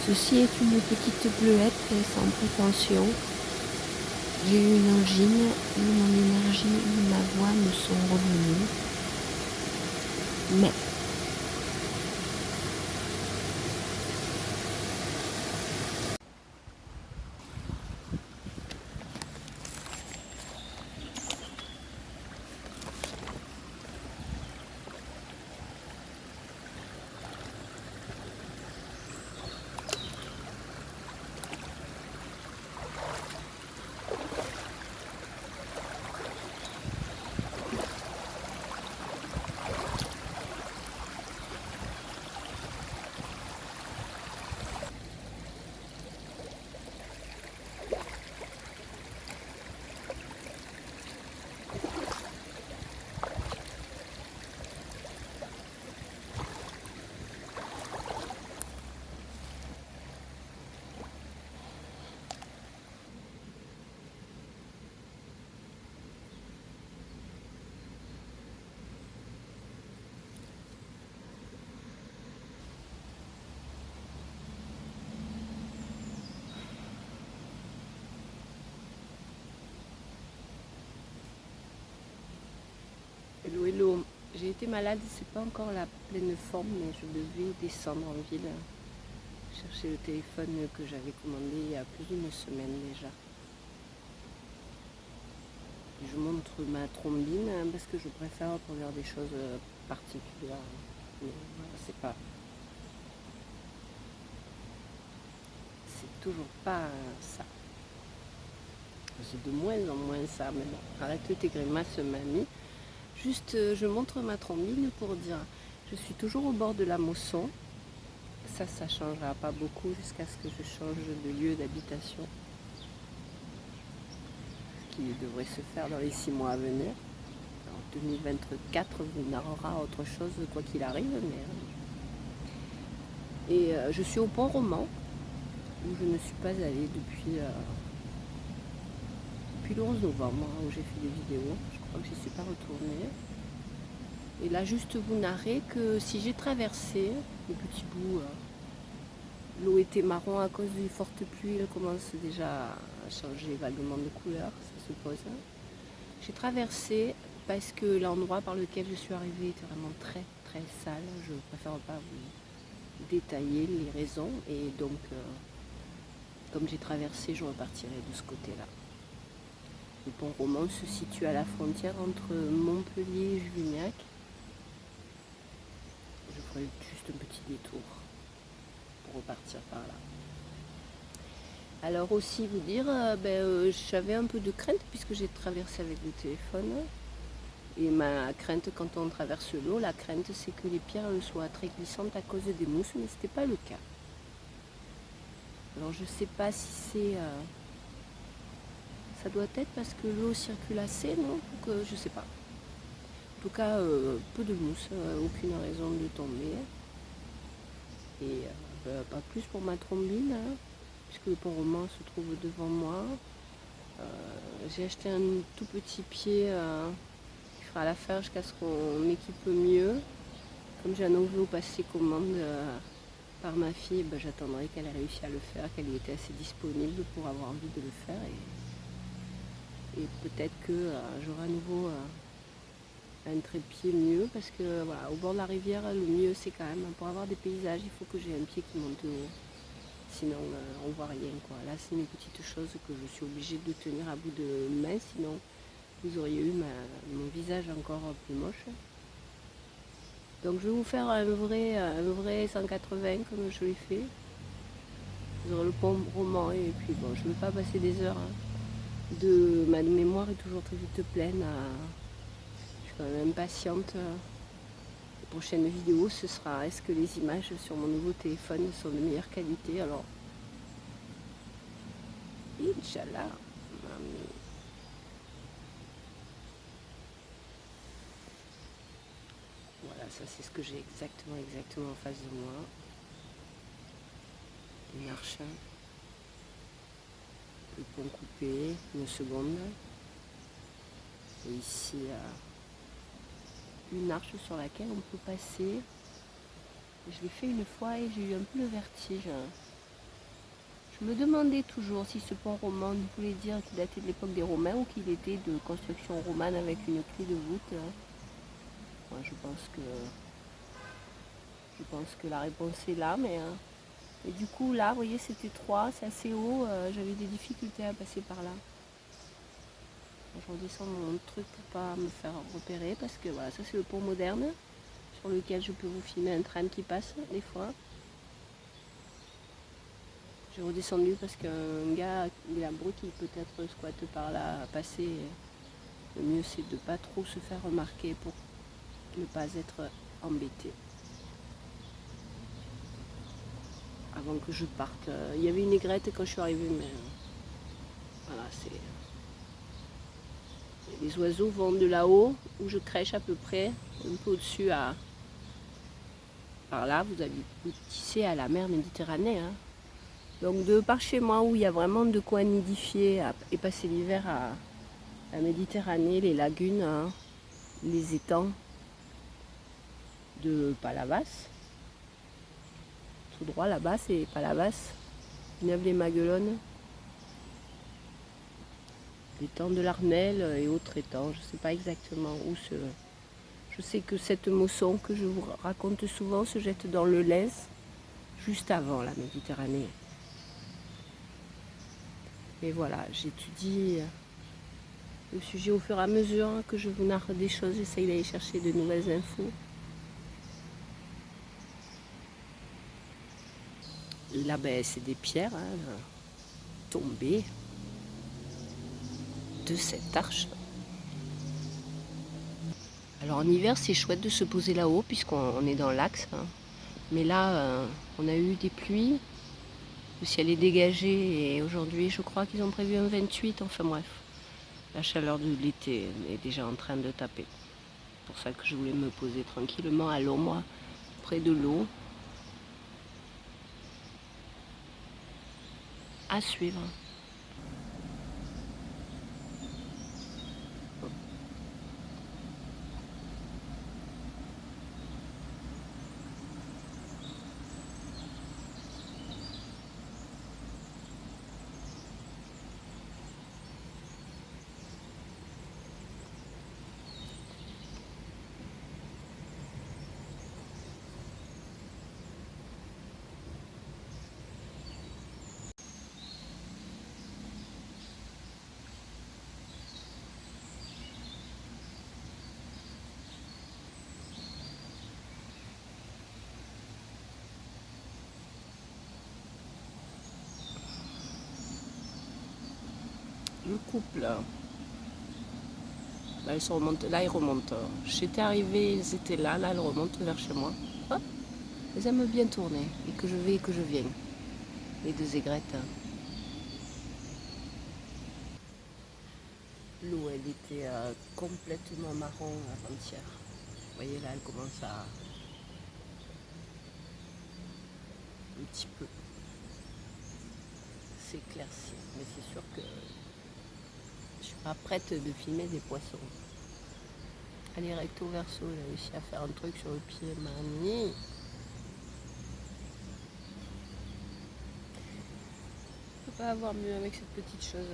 Ceci est une petite bleuette sans prétention. J'ai eu une angine, ni mon énergie ni ma voix ne sont revenues. Mais Hello, hello. J'ai été malade, c'est pas encore la pleine forme, mais je devais descendre en ville chercher le téléphone que j'avais commandé il y a plus d'une semaine déjà. Je montre ma trombine parce que je préfère pour faire des choses particulières. Mais voilà, c'est toujours pas ça. C'est de moins en moins ça maintenant. Arrête tes grimaces, mamie. Juste, je montre ma trombine pour dire, je suis toujours au bord de la Mosson. Ça changera pas beaucoup jusqu'à ce que je change de lieu d'habitation, ce qui devrait se faire dans les 6 mois à venir. En 2024, on aura autre chose quoi qu'il arrive. Et je suis au Pont-Roman, où je ne suis pas allée depuis le 11 novembre, où j'ai fait des vidéos. Je crois que je n'y suis pas retournée. Et là, juste vous narrer que si j'ai traversé les petits bouts, l'eau était marron à cause d'une forte pluie, elle commence déjà à changer vaguement de couleur, ça se pose. J'ai traversé parce que l'endroit par lequel je suis arrivée était vraiment très très sale. Je préfère pas vous détailler les raisons et donc comme j'ai traversé, je repartirai de ce côté-là. Le Pont-Roman se situe à la frontière entre Montpellier et Juvignac. Je ferai juste un petit détour pour repartir par là. Alors aussi vous dire, j'avais un peu de crainte puisque j'ai traversé avec le téléphone. Et ma crainte quand on traverse l'eau, la crainte c'est que les pierres soient très glissantes à cause des mousses, mais ce n'était pas le cas. Alors je ne sais pas si c'est... ça doit être parce que l'eau circule assez, non? Donc, je ne sais pas. En tout cas, peu de mousse, aucune raison de tomber. Et pas plus pour ma trombine, hein, puisque le Pont-Roman se trouve devant moi. J'ai acheté un tout petit pied qui fera l'affaire jusqu'à ce qu'on m'équipe mieux. Comme j'ai un nouveau passé commande par ma fille, j'attendrai qu'elle ait réussi à le faire, qu'elle ait été assez disponible pour avoir envie de le faire. Et peut-être que j'aurai à nouveau un trépied mieux, parce que voilà, au bord de la rivière, le mieux c'est quand même, pour avoir des paysages, il faut que j'ai un pied qui monte haut. Sinon on voit rien, quoi. Là c'est une petite chose que je suis obligée de tenir à bout de main, sinon vous auriez eu mon visage encore plus moche. Donc je vais vous faire un vrai 180 comme je l'ai fait. Vous aurez le Pont-Roman et puis bon, je ne vais pas passer des heures. Ma mémoire est toujours très vite pleine. Je suis quand même impatiente. La prochaine vidéo, ce sera est-ce que les images sur mon nouveau téléphone sont de meilleure qualité. Alors, Inch'Allah. Voilà, ça c'est ce que j'ai exactement en face de moi. Une arche, le pont coupé, une seconde. Et ici, une arche sur laquelle on peut passer. Je l'ai fait une fois et j'ai eu un peu le vertige. Je me demandais toujours si ce pont roman voulait dire qu'il datait de l'époque des Romains ou qu'il était de construction romane avec une clé de voûte. Moi, je pense que la réponse est là, mais et du coup là, vous voyez, c'est étroit, c'est assez haut, j'avais des difficultés à passer par là. Je redescends mon truc pour pas me faire repérer parce que voilà, ça c'est le pont moderne sur lequel je peux vous filmer un train qui passe des fois. J'ai redescendu parce qu'un gars, il a bruit qui peut-être squatte par là à passer. Le mieux c'est de pas trop se faire remarquer pour ne pas être embêté. Avant que je parte, il y avait une aigrette quand je suis arrivée, mais voilà, c'est. Les oiseaux vont de là-haut, où je crèche à peu près, un peu au-dessus par là, vous aboutissez à la mer Méditerranée. Hein. Donc de par chez moi, où il y a vraiment de quoi nidifier et passer l'hiver à la Méditerranée, les lagunes, hein, les étangs de Palavas. Tout droit là-bas, c'est Palavas, Villeneuve-les-Maguelones, l'étang de l'Arnelle et autres étangs, je ne sais pas exactement où ce. Je sais que cette mousson que je vous raconte souvent se jette dans le Lez, juste avant la Méditerranée. Et voilà, j'étudie le sujet au fur et à mesure que je vous narre des choses, j'essaye d'aller chercher de nouvelles infos. Et là, ben, c'est des pierres tombées de cette arche. Alors en hiver, c'est chouette de se poser là-haut puisqu'on est dans l'axe. Hein. Mais là, on a eu des pluies, le ciel est dégagé et aujourd'hui, je crois qu'ils ont prévu un 28. Enfin bref, la chaleur de l'été est déjà en train de taper. C'est pour ça que je voulais me poser tranquillement à l'ombre, près de l'eau. À suivre. Le couple, là, ils remontent, là ils remontent. J'étais arrivée, ils étaient là, là elles remontent vers chez moi. Hop, elles aiment bien tourner, et que je vais et que je viens. Les deux aigrettes. L'eau, elle était complètement marron avant-hier. Vous voyez là, elle commence à un petit peu s'éclaircir. Mais c'est sûr que je suis pas prête de filmer des poissons. Allez, recto verso, j'ai réussi à faire un truc sur le pied manier. Je peux pas avoir mieux avec cette petite chose.